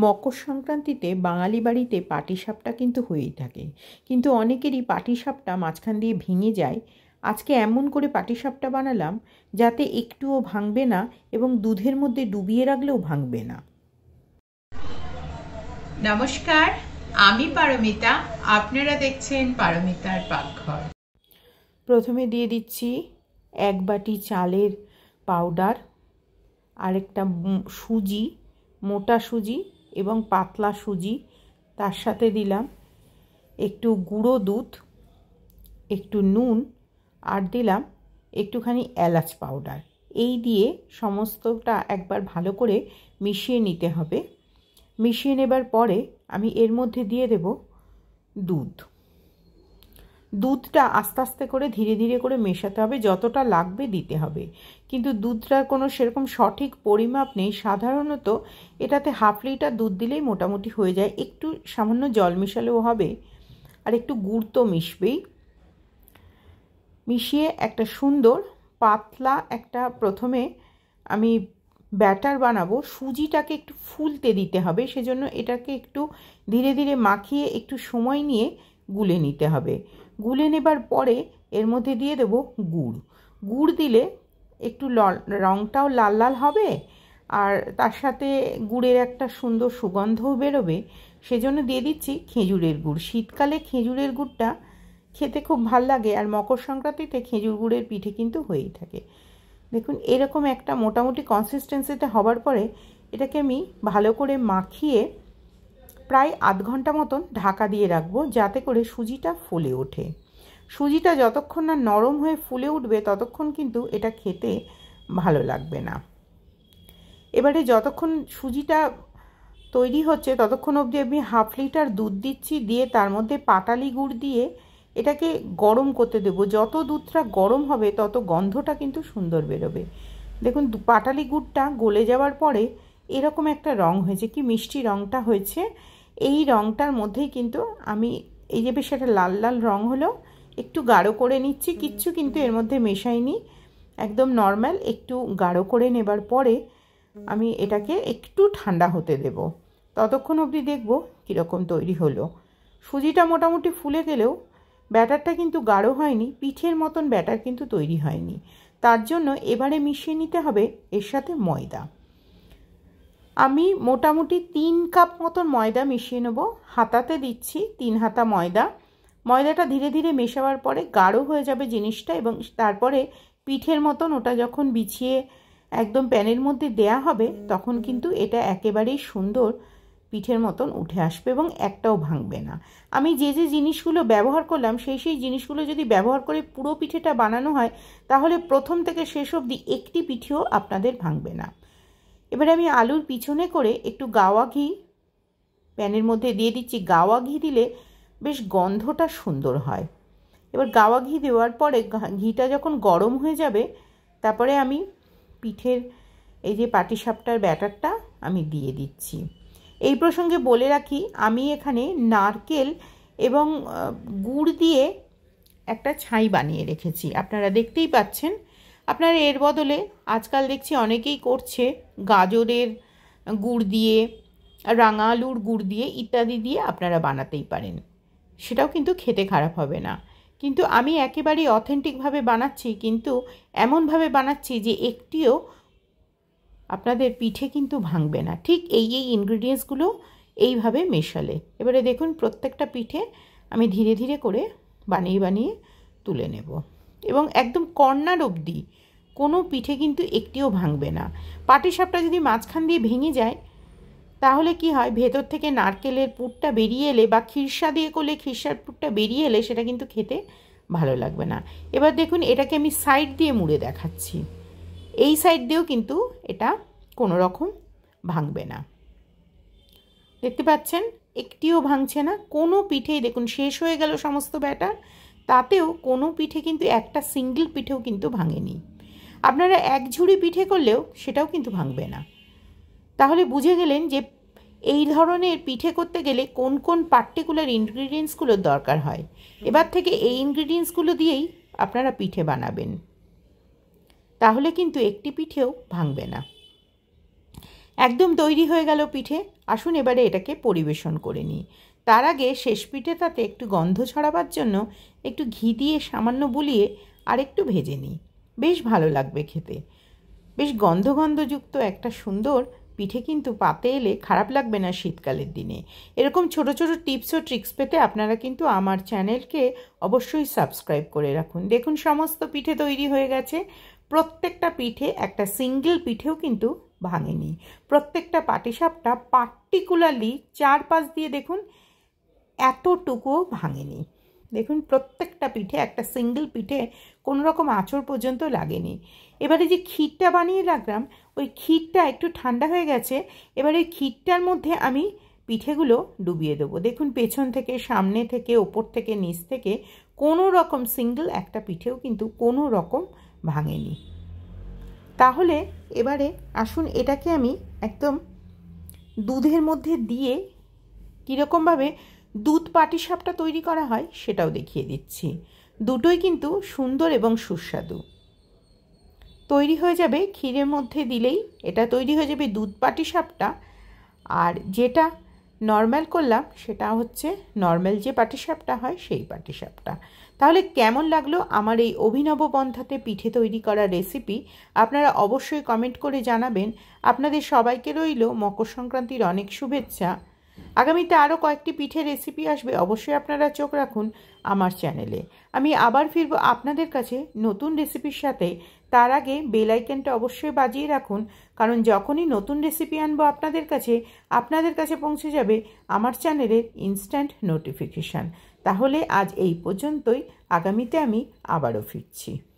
মকর সংক্রান্তিতে বাঙালি বাড়িতে পাটিসাপটা কিন্তু হয়েই থাকে, কিন্তু অনেকেরই পাটিসাপটা মাঝখান দিয়ে ভেঙে যায়। আজকে এমন করে পাটিসাপটা বানালাম যাতে একটুও ভাঙবে না এবং দুধের মধ্যে ডুবিয়ে রাখলেও ভাঙবে না। নমস্কার, আমি পারমিতা, আপনারা দেখছেন পারমিতার পাকঘর। প্রথমে দিয়ে দিচ্ছি 1 বাটি চালের পাউডার, আরেকটা সুজি, মোটা সুজি এবং পাতলা সুজি, তার সাথে দিলাম একটু গুঁড়ো দুধ, একটু নুন, আর দিলাম একটুখানি এলাচ পাউডার। এই দিয়ে সমস্তটা একবার ভালো করে মিশিয়ে নিতে হবে। মিশিয়ে নেবার পরে আমি এর মধ্যে দিয়ে দেব দুধ। দুধটা আস্তে আস্তে করে ধীরে ধীরে করে মেশাতে হবে, যতটা লাগবে দিতে হবে, কিন্তু দুধটার কোনো সেরকম সঠিক পরিমাপ নেই। সাধারণত এটাতে হাফ লিটার দুধ দিলেই মোটামুটি হয়ে যায়, একটু সামান্য জল মেশালেও হবে, আর একটু গুড় তো মিশবেই। মিশিয়ে একটা সুন্দর পাতলা একটা প্রথমে আমি ব্যাটার বানাবো। সুজিটাকে একটু ফুলতে দিতে হবে, সেজন্য এটাকে একটু ধীরে ধীরে মাখিয়ে একটু সময় নিয়ে গুলে নিতে হবে। গুলে নেবার পরে এর মধ্যে দিয়ে দেব গুড়। গুড় দিলে একটু রঙটাও লাল লাল হবে, আর তার সাথে গুড়ের একটা সুন্দর সুগন্ধও বেরোবে, সেজন্য দিয়ে দিচ্ছি খেজুরের গুড়। শীতকালে খেজুরের গুড়টা খেতে খুব ভাল লাগে, আর মকর সংক্রান্তিতে খেজুর গুড়ের পিঠে কিন্তু হয়েই থাকে। দেখুন এরকম একটা মোটামুটি কনসিস্টেন্সিতে হবার পরে এটাকে আমি ভালো করে মাখিয়ে প্রায় আধ ঘন্টা মতন ঢাকা দিয়ে রাখবো, যাতে করে সুজিটা ফুলে ওঠে। সুজিটা যতক্ষণ না নরম হয়ে ফুলে উঠবে ততক্ষণ কিন্তু এটা খেতে ভালো লাগবে না। এবারে যতক্ষণ সুজিটা তৈরি হচ্ছে ততক্ষণ অবধি আমি হাফ লিটার দুধ দিচ্ছি, দিয়ে তার মধ্যে পাটালি গুড় দিয়ে এটাকে গরম করতে দেব। যত দুধটা গরম হবে তত গন্ধটা কিন্তু সুন্দর বেরোবে। দেখুন পাটালি গুড়টা গলে যাওয়ার পরে এরকম একটা রং হয়েছে, কি মিষ্টি রংটা হয়েছে। এই রংটার মধ্যেই কিন্তু আমি এই যে বেশ একটা লাল লাল রং হলো, একটু গাঢ় করে নিচ্ছি, কিচ্ছু কিন্তু এর মধ্যে মেশাইনি, একদম নর্মাল একটু গাঢ় করে নেবার পরে আমি এটাকে একটু ঠান্ডা হতে দেব। ততক্ষণ অবধি দেখব কীরকম তৈরি হলো। সুজিটা মোটামুটি ফুলে গেলেও ব্যাটারটা কিন্তু গাঢ় হয়নি, পিঠের মতন ব্যাটার কিন্তু তৈরি হয়নি। তার জন্য এবারে মিশিয়ে নিতে হবে এর সাথে ময়দা। আমি মোটামুটি 3 কাপ মতন ময়দা মিশিয়ে নেব। হাতাতে দিচ্ছি 3 হাতা ময়দা। ময়দাটা ধীরে ধীরে মেশাবার পরে গাঢ় হয়ে যাবে জিনিসটা, এবং তারপরে পিঠের মতন ওটা যখন বিছিয়ে একদম প্যানের মধ্যে দেয়া হবে তখন কিন্তু এটা একেবারেই সুন্দর পিঠের মতন উঠে আসবে এবং একটাও ভাঙবে না। আমি যে যে জিনিসগুলো ব্যবহার করলাম সেই সেই জিনিসগুলো যদি ব্যবহার করে পুরো পিঠেটা বানানো হয় তাহলে প্রথম থেকে শেষ অবধি একটি পিঠেও আপনাদের ভাঙবে না। এবারে আমি আলুর পিছনে করে একটু গাওয়া ঘি প্যানের মধ্যে দিয়ে দিচ্ছি। গাওয়া ঘি দিলে বেশ গন্ধটা সুন্দর হয়। এবার গাওয়া ঘি দেওয়ার পরে ঘিটা যখন গরম হয়ে যাবে তারপরে আমি পিঠের এই যে পাটিসাপটার ব্যাটারটা আমি দিয়ে দিচ্ছি। এই প্রসঙ্গে বলে রাখি, আমি এখানে নারকেল এবং গুড় দিয়ে একটা ছাই বানিয়ে রেখেছি, আপনারা দেখতেই পাচ্ছেন। আপনারা এর বদলে আজকাল দেখছি অনেকেই করছে গাজরের গুড় দিয়ে, রাঙা আলুর গুড় দিয়ে ইত্যাদি দিয়ে আপনারা বানাতেই পারেন, সেটাও কিন্তু খেতে খারাপ হবে না। কিন্তু আমি একেবারেই অথেন্টিকভাবে বানাচ্ছি, কিন্তু এমনভাবে বানাচ্ছি যে একটিও আপনাদের পিঠে কিন্তু ভাঙবে না। ঠিক এই ইনগ্রিডিয়েন্টসগুলো এইভাবে মেশালে এবারে দেখুন প্রত্যেকটা পিঠে আমি ধীরে ধীরে করে বানিয়ে বানিয়ে তুলে নেব, এবং একদম কর্নার অবধি কোনো পিঠে কিন্তু একটিও ভাঙবে না। পাটিসাপটা যদি মাঝখান দিয়ে ভেঙে যায় তাহলে কি হয়, ভেতর থেকে নারকেলের পুরটা বেরিয়ে এলে বা খিরসা দিয়ে করলে খিরসার পুরটা বেরিয়ে এলে সেটা কিন্তু খেতে ভালো লাগবে না। এবার দেখুন এটাকে আমি সাইড দিয়ে মুড়ে দেখাচ্ছি, এই সাইড দিয়েও কিন্তু এটা কোনো রকম ভাঙবে না। দেখতে পাচ্ছেন একটিও ভাঙছে না। কোনো পিঠেই দেখুন শেষ হয়ে গেল সমস্ত ব্যাটার, তাতেও কোনো পিঠে কিন্তু একটা সিঙ্গেল পিঠেও কিন্তু ভাঙেনি। আপনারা এক ঝুড়ি পিঠে করলেও সেটাও কিন্তু ভাঙবে না। তাহলে বুঝে গেলেন যে এই ধরনের পিঠে করতে গেলে কোন কোন পার্টিকুলার ইনগ্রিডিয়েন্টসগুলোর দরকার হয়। এবার থেকে এই ইনগ্রিডিয়েন্টসগুলো দিয়েই আপনারা পিঠে বানাবেন, তাহলে কিন্তু একটি পিঠেও ভাঙবে না। একদম তৈরি হয়ে গেল পিঠে। আসুন এবারে এটাকে পরিবেশন করে নিই। তার আগে শেষ পিঠেটাতে একটু গন্ধ ছড়াবার জন্য একটু ঘি দিয়ে সামান্য বুলিয়ে আর একটু ভেজে নিই। বেশ ভালো লাগবে খেতে। বেশ গন্ধযুক্ত একটা সুন্দর পিঠে কিন্তু পাতে এলে খারাপ লাগবে না শীতকালের দিনে। এরকম ছোট ছোট টিপস ও ট্রিক্স পেতে আপনারা কিন্তু আমার চ্যানেলকে অবশ্যই সাবস্ক্রাইব করে রাখুন। দেখুন সমস্ত পিঠে তৈরি হয়ে গেছে। প্রত্যেকটা পিঠে একটা সিঙ্গেল পিঠেও কিন্তু ভাঙেনি। প্রত্যেকটা পাটিসাপটা পার্টিকুলারলি চারপাশ দিয়ে দেখুন এতটুকুও ভাঙেনি। দেখুন প্রত্যেকটা পিঠে একটা সিঙ্গেল পিঠে কোনো রকম আঁচড় পর্যন্ত লাগেনি। এবারে যে ক্ষীরটা বানিয়ে রাখলাম ওই ক্ষীরটা একটু ঠান্ডা হয়ে গেছে। এবারে ক্ষীরটার মধ্যে আমি পিঠেগুলো ডুবিয়ে দেবো। দেখুন পেছন থেকে, সামনে থেকে, ওপর থেকে, নিচ থেকে কোনো রকম সিঙ্গেল একটা পিঠেও কিন্তু কোনো রকম ভাঙেনি। তাহলে এবারে আসুন এটাকে আমি একদম দুধের মধ্যে দিয়ে কীরকমভাবে দুধ পাটিসাপটা তৈরি করা হয় সেটাও দেখিয়ে দিচ্ছি। দুটোই কিন্তু সুন্দর এবং সুস্বাদু। তৈরি হয়ে যাবে ক্ষীরের মধ্যে দিলেই এটা তৈরি হয়ে যাবে দুধ পাটিসাপটা। আর যেটা নর্মাল করলাম সেটা হচ্ছে নর্মাল যে পাটিসাপটা হয় সেই পাটিসাপটা। তাহলে কেমন লাগলো আমার এই অভিনব পন্থাতে পিঠে তৈরি করা রেসিপি আপনারা অবশ্যই কমেন্ট করে জানাবেন। আপনাদের সবাইকে রইল মকর সংক্রান্তির অনেক শুভেচ্ছা। আগামীতে আরও কয়েকটি পিঠে রেসিপি আসবে, অবশ্যই আপনারা চোখ রাখুন আমার চ্যানেলে। আমি আবার ফিরবো আপনাদের কাছে নতুন রেসিপির সাথে। তার আগে বেল আইকনটা অবশ্যই বাজিয়ে রাখুন, কারণ যখনই নতুন রেসিপি আনবো আপনাদের কাছে পৌঁছে যাবে আমার চ্যানেলের ইনস্ট্যান্ট নোটিফিকেশান। তাহলে আজ এই পর্যন্তই। আগামীতে আমি আবারও ফিরছি।